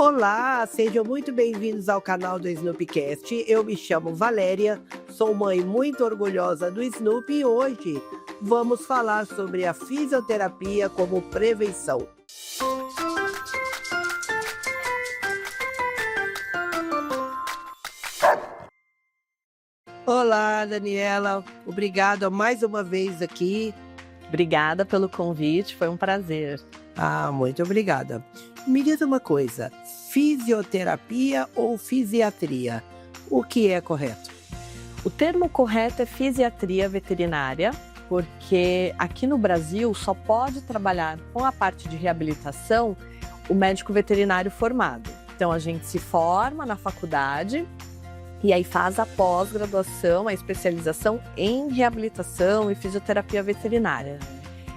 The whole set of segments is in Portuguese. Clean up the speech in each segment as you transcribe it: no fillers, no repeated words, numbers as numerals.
Olá, sejam muito bem-vindos ao canal do Snoopycast. Eu me chamo Valéria, sou mãe muito orgulhosa do Snoopy e hoje vamos falar sobre a fisioterapia como prevenção. Olá, Daniela, obrigada mais uma vez aqui. Obrigada pelo convite, foi um prazer. Muito obrigada. Me diz uma coisa, fisioterapia ou fisiatria? O que é correto? O termo correto é fisiatria veterinária, porque aqui no Brasil só pode trabalhar com a parte de reabilitação o médico veterinário formado. Então a gente se forma na faculdade e aí faz a pós-graduação, a especialização em reabilitação e fisioterapia veterinária.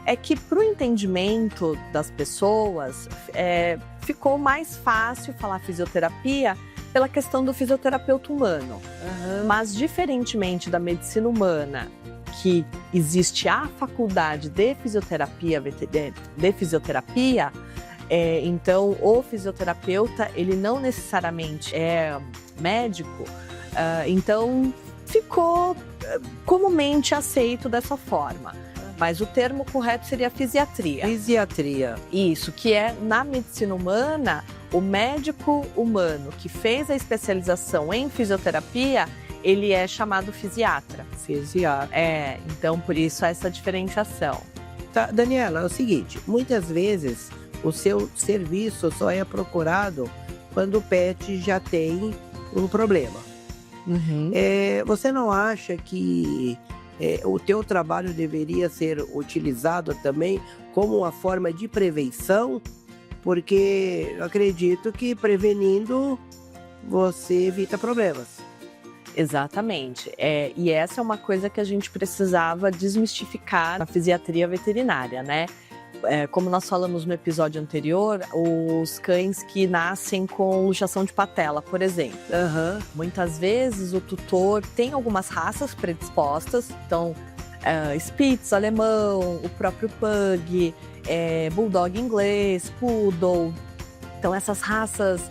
É que para o entendimento das pessoas, ficou mais fácil falar fisioterapia pela questão do fisioterapeuta humano. Mas diferentemente da medicina humana, que existe a faculdade de fisioterapia, então o fisioterapeuta ele não necessariamente é médico, então ficou comumente aceito dessa forma. Mas o termo correto seria fisiatria. Fisiatria. Isso, que é na medicina humana, o médico humano que fez a especialização em fisioterapia, ele é chamado fisiatra. Fisiatra. Então por isso essa diferenciação. Tá, Daniela, é o seguinte, muitas vezes o seu serviço só é procurado quando o pet já tem um problema. Você não acha que o teu trabalho deveria ser utilizado também como uma forma de prevenção? Porque eu acredito que prevenindo você evita problemas. Exatamente. E essa é uma coisa que a gente precisava desmistificar na fisiatria veterinária, né? Como nós falamos no episódio anterior, os cães que nascem com luxação de patela, por exemplo. Muitas vezes o tutor tem algumas raças predispostas, então Spitz, alemão, o próprio Pug, Bulldog inglês, Poodle. Então essas raças,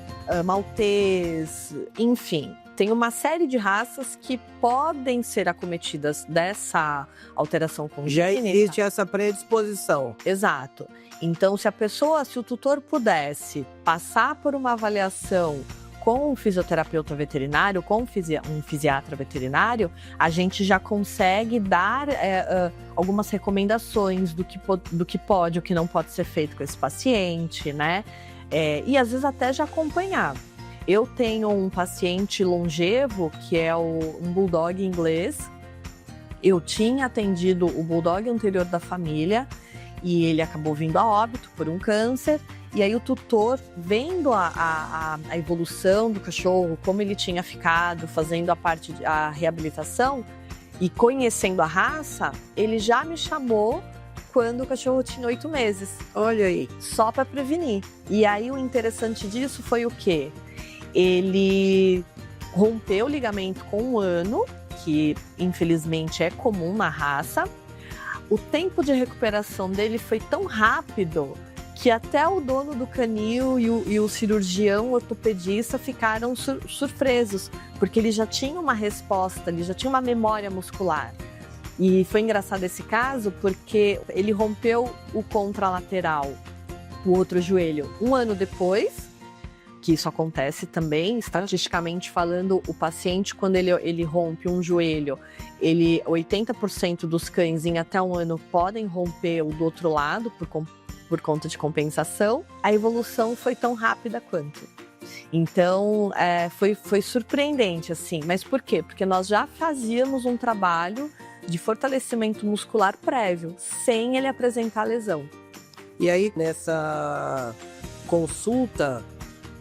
Maltês, enfim. Tem uma série de raças que podem ser acometidas dessa alteração congênita. Já existe essa predisposição. Exato. Então, se o tutor pudesse passar por uma avaliação com um fisioterapeuta veterinário, com um fisiatra veterinário, a gente já consegue dar algumas recomendações do que pode e o que não pode ser feito com esse paciente, né? E às vezes até já acompanhar. Eu tenho um paciente longevo, que é um Bulldog inglês. Eu tinha atendido o Bulldog anterior da família e ele acabou vindo a óbito por um câncer. E aí o tutor, vendo a evolução do cachorro, como ele tinha ficado, fazendo a reabilitação e conhecendo a raça, ele já me chamou quando o cachorro tinha 8 meses. Olha aí. Só para prevenir. E aí o interessante disso foi o quê? Ele rompeu o ligamento com 1 ano, que infelizmente é comum na raça. O tempo de recuperação dele foi tão rápido que até o dono do canil e o cirurgião ortopedista ficaram surpresos, porque ele já tinha uma resposta, ele já tinha uma memória muscular. E foi engraçado esse caso porque ele rompeu o contralateral, o outro joelho, 1 ano depois, que isso acontece também, estatisticamente falando, o paciente, quando ele rompe um joelho, 80% dos cães em até 1 ano podem romper o do outro lado por conta de compensação. A evolução foi tão rápida quanto. Então, foi surpreendente, assim. Mas por quê? Porque nós já fazíamos um trabalho de fortalecimento muscular prévio, sem ele apresentar lesão. E aí, nessa consulta,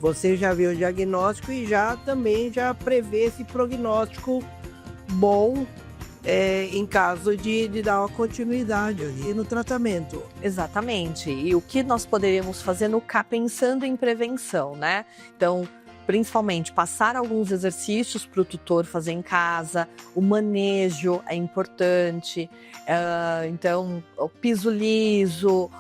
você já viu o diagnóstico e também prevê esse prognóstico bom em caso de dar uma continuidade ali no tratamento. Exatamente. E o que nós poderíamos fazer pensando em prevenção, né? Então, principalmente passar alguns exercícios para o tutor fazer em casa, o manejo é importante, então o piso liso,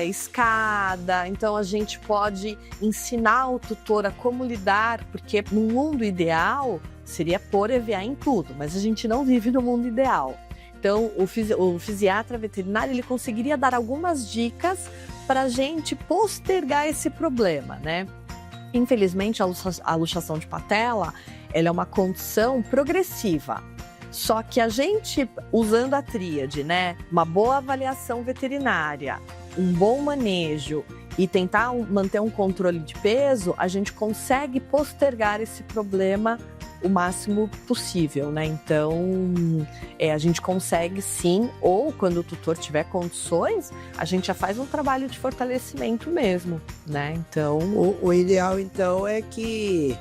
escada. Então a gente pode ensinar o tutor a como lidar, porque no mundo ideal seria pôr EVA em tudo, mas a gente não vive no mundo ideal. Então o fisiatra veterinário ele conseguiria dar algumas dicas para a gente postergar esse problema, né? Infelizmente a luxação de patela ela é uma condição progressiva. Só que a gente, usando a tríade, né, uma boa avaliação veterinária, um bom manejo e tentar manter um controle de peso, a gente consegue postergar esse problema o máximo possível, né? Então, a gente consegue sim, ou quando o tutor tiver condições, a gente já faz um trabalho de fortalecimento mesmo, né? Então, o ideal então é que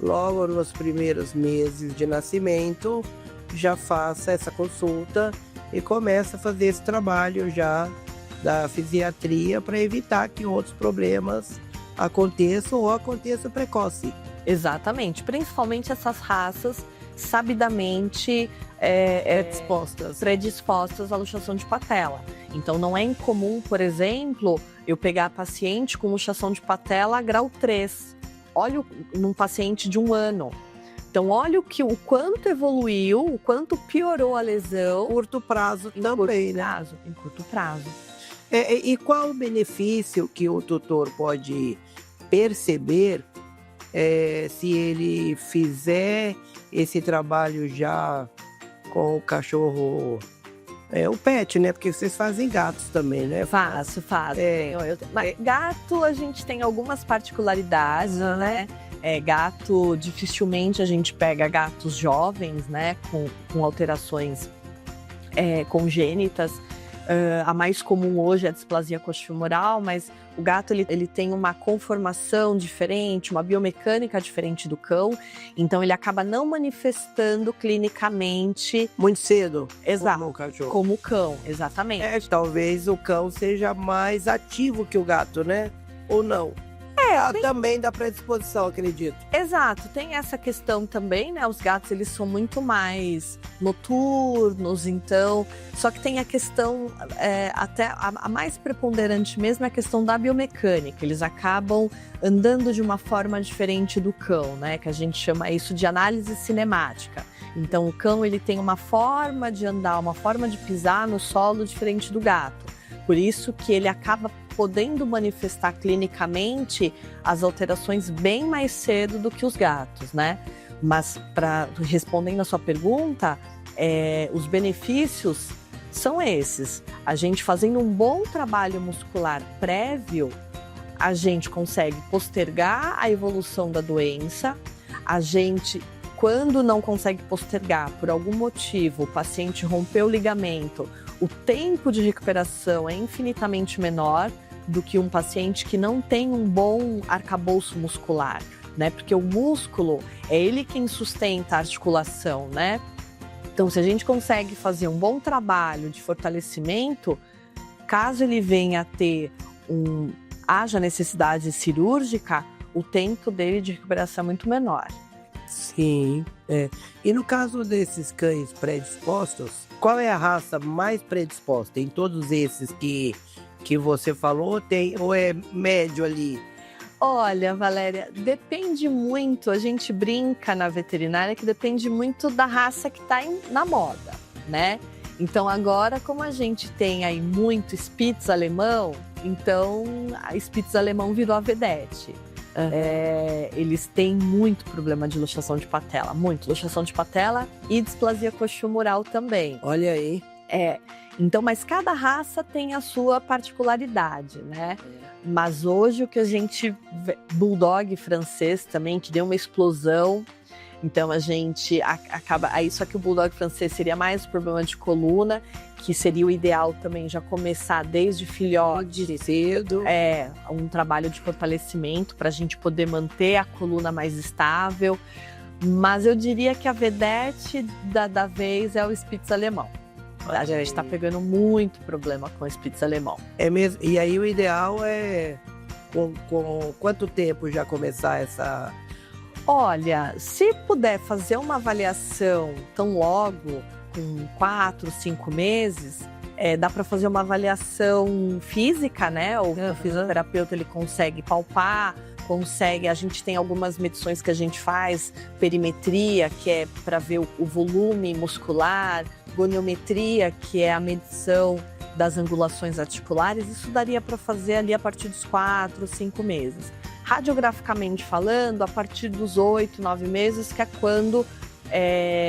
logo nos primeiros meses de nascimento já faça essa consulta e comece a fazer esse trabalho já da fisiatria para evitar que outros problemas aconteçam ou aconteçam precoce. Exatamente, principalmente essas raças sabidamente predispostas à luxação de patela. Então não é incomum, por exemplo, eu pegar paciente com luxação de patela grau 3. Olha num paciente de 1 ano. Então olha o quanto evoluiu, o quanto piorou a lesão. Curto prazo também, né? Em curto prazo. E qual o benefício que o tutor pode perceber se ele fizer esse trabalho já com o cachorro, o pet, né? Porque vocês fazem gatos também, né? Faço. Mas gato, a gente tem algumas particularidades, né? Gato, dificilmente a gente pega gatos jovens, né? Com alterações congênitas. A mais comum hoje é a displasia coxofemoral, mas o gato ele tem uma conformação diferente, uma biomecânica diferente do cão, então ele acaba não manifestando clinicamente muito cedo. Exato, como o cachorro. Como o cão, exatamente. Talvez o cão seja mais ativo que o gato, né? Ou não? Também da predisposição, acredito. Exato, tem essa questão também, né? Os gatos, eles são muito mais noturnos, então... Só que tem a questão, até a mais preponderante mesmo, é a questão da biomecânica. Eles acabam andando de uma forma diferente do cão, né? Que a gente chama isso de análise cinemática. Então, o cão, ele tem uma forma de andar, uma forma de pisar no solo diferente do gato. Por isso que ele acaba podendo manifestar clinicamente as alterações bem mais cedo do que os gatos, né? Mas, respondendo a sua pergunta, os benefícios são esses. A gente fazendo um bom trabalho muscular prévio, a gente consegue postergar a evolução da doença. A gente, quando não consegue postergar, por algum motivo, o paciente rompeu o ligamento, o tempo de recuperação é infinitamente menor do que um paciente que não tem um bom arcabouço muscular, né? Porque o músculo é ele quem sustenta a articulação, né? Então, se a gente consegue fazer um bom trabalho de fortalecimento, caso ele venha a ter haja necessidade cirúrgica, o tempo dele de recuperação é muito menor. Sim, E no caso desses cães predispostos, qual é a raça mais predisposta? Em todos esses que você falou, ou é médio ali? Olha, Valéria, depende muito, a gente brinca na veterinária que depende muito da raça que está na moda, né? Então agora, como a gente tem aí muito Spitz alemão, então a Spitz alemão virou a vedete. Eles têm muito problema de luxação de patela, muito luxação de patela e displasia coxofemoral também. Olha aí. Então, mas cada raça tem a sua particularidade, né? Mas hoje o que a gente vê, bulldog francês também, que deu uma explosão. Então a gente acaba. Aí só que o bulldog francês seria mais problema de coluna, que seria o ideal também já começar desde filhote cedo. Um trabalho de fortalecimento para a gente poder manter a coluna mais estável. Mas eu diria que a vedete da vez é o Spitz alemão. A gente está pegando muito problema com o Spitz alemão. É mesmo? E aí o ideal é com quanto tempo já começar essa... Olha, se puder fazer uma avaliação tão logo, com 4, 5 meses, dá para fazer uma avaliação física, né? O fisioterapeuta ele consegue palpar, a gente tem algumas medições que a gente faz, perimetria, que é para ver o volume muscular, goniometria, que é a medição das angulações articulares. Isso daria para fazer ali a partir dos 4, 5 meses. Radiograficamente falando, a partir dos 8, 9 meses, que é quando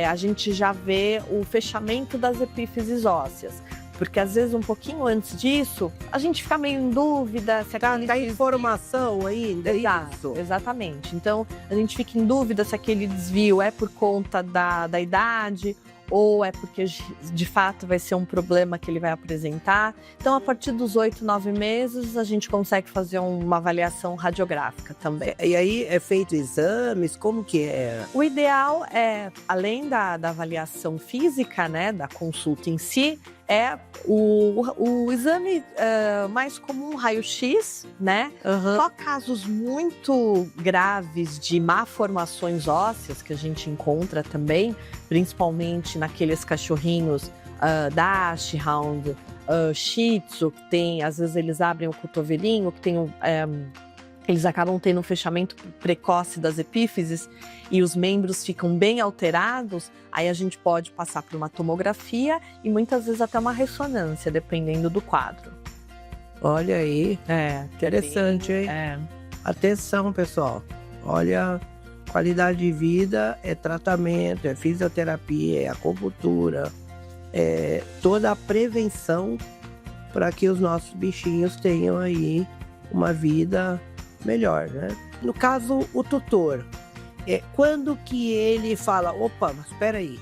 a gente já vê o fechamento das epífises ósseas. Porque às vezes um pouquinho antes disso, a gente fica meio em dúvida se aquele informação ainda. Exato, exatamente. Então a gente fica em dúvida se aquele desvio é por conta da idade ou é porque de fato vai ser um problema que ele vai apresentar. Então, a partir dos 8, 9 meses, a gente consegue fazer uma avaliação radiográfica também. E aí é feito exames? Como que é? O ideal é, além da avaliação física, né, da consulta em si, é o exame mais comum, raio-x, né? Só casos muito graves de malformações ósseas que a gente encontra também, principalmente naqueles cachorrinhos Dachshund, Shih Tzu, que tem, às vezes eles abrem o cotovelinho, que tem eles acabam tendo um fechamento precoce das epífises e os membros ficam bem alterados, aí a gente pode passar por uma tomografia e muitas vezes até uma ressonância, dependendo do quadro. Olha aí, interessante, hein? Atenção, pessoal. Olha, qualidade de vida é tratamento, é fisioterapia, é acupuntura, é toda a prevenção para que os nossos bichinhos tenham aí uma vida melhor, né? No caso, o tutor, quando que ele fala, opa, mas espera aí,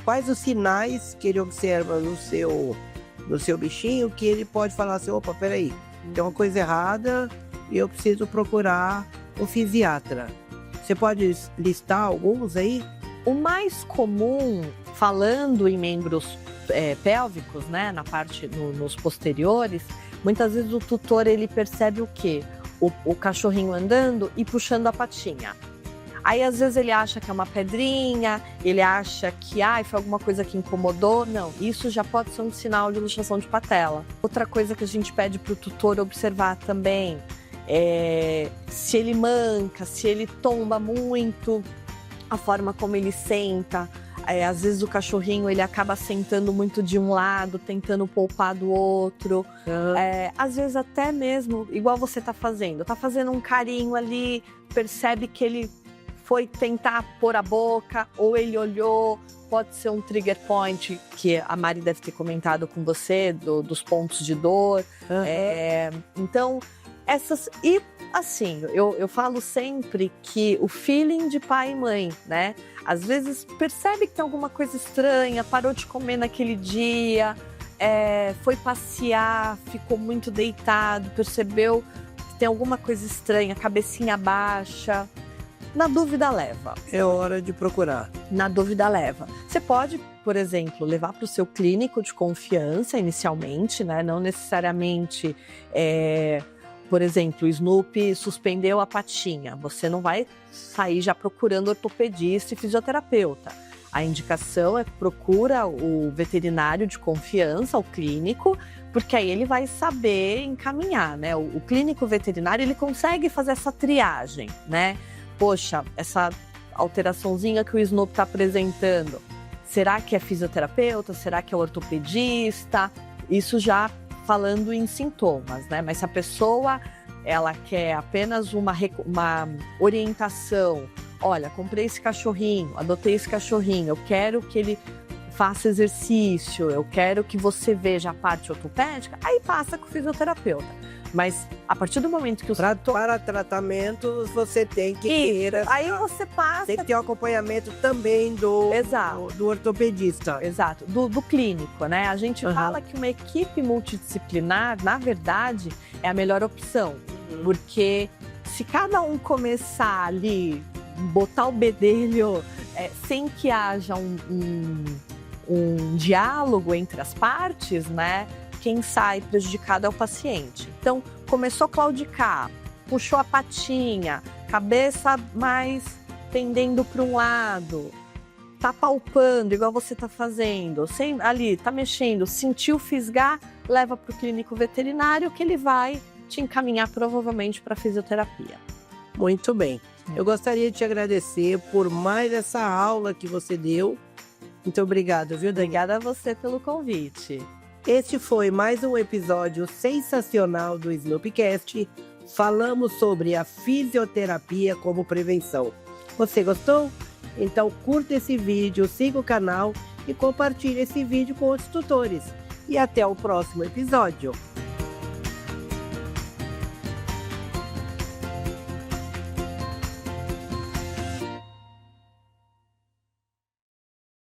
quais os sinais que ele observa no seu bichinho que ele pode falar assim, opa, espera aí, tem uma coisa errada e eu preciso procurar um fisiatra. Você pode listar alguns aí? O mais comum, falando em membros pélvicos, né, na parte, nos posteriores, muitas vezes o tutor ele percebe o quê? O cachorrinho andando e puxando a patinha. Aí às vezes ele acha que é uma pedrinha, ele acha que foi alguma coisa que incomodou. Não, isso já pode ser um sinal de luxação de patela. Outra coisa que a gente pede para o tutor observar também é se ele manca, se ele tomba muito, a forma como ele senta. Às vezes o cachorrinho ele acaba sentando muito de um lado, tentando poupar do outro. Às vezes até mesmo, igual você tá fazendo um carinho ali, percebe que ele foi tentar pôr a boca, ou ele olhou, pode ser um trigger point, que a Mari deve ter comentado com você, dos pontos de dor. Então, e assim, eu falo sempre que o feeling de pai e mãe, né? Às vezes percebe que tem alguma coisa estranha, parou de comer naquele dia, foi passear, ficou muito deitado, percebeu que tem alguma coisa estranha, cabecinha baixa. Na dúvida, leva. É hora de procurar. Na dúvida, leva. Você pode, por exemplo, levar para o seu clínico de confiança inicialmente, né? Não necessariamente... Por exemplo, o Snoopy suspendeu a patinha. Você não vai sair já procurando ortopedista e fisioterapeuta. A indicação é que procura o veterinário de confiança, o clínico, porque aí ele vai saber encaminhar, né? O clínico veterinário, ele consegue fazer essa triagem, né? Poxa, essa alteraçãozinha que o Snoopy está apresentando, será que é fisioterapeuta? Será que é ortopedista? Isso já falando em sintomas, né? Mas se a pessoa ela quer apenas uma orientação, olha, comprei esse cachorrinho, adotei esse cachorrinho, eu quero que ele faça exercício, eu quero que você veja a parte ortopédica, aí passa com o fisioterapeuta. Mas a partir do momento que para tratamentos, você tem que ter... Aí você passa... Tem que ter um acompanhamento também do ortopedista. Exato, do clínico, né? A gente fala que uma equipe multidisciplinar, na verdade, é a melhor opção. Porque se cada um começar ali, botar o bedelho, sem que haja um diálogo entre as partes, né? Quem sai prejudicado é o paciente. Então, começou a claudicar, puxou a patinha, cabeça mais pendendo para um lado. tá palpando, igual você tá fazendo, ali, tá mexendo, sentiu fisgar, leva para o clínico veterinário que ele vai te encaminhar provavelmente para fisioterapia. Muito bem. Eu gostaria de te agradecer por mais essa aula que você deu. Muito obrigado, viu, Daniela? Obrigada a você pelo convite. Este foi mais um episódio sensacional do Snoopcast. Falamos sobre a fisioterapia como prevenção. Você gostou? Então curta esse vídeo, siga o canal e compartilhe esse vídeo com outros tutores. E até o próximo episódio.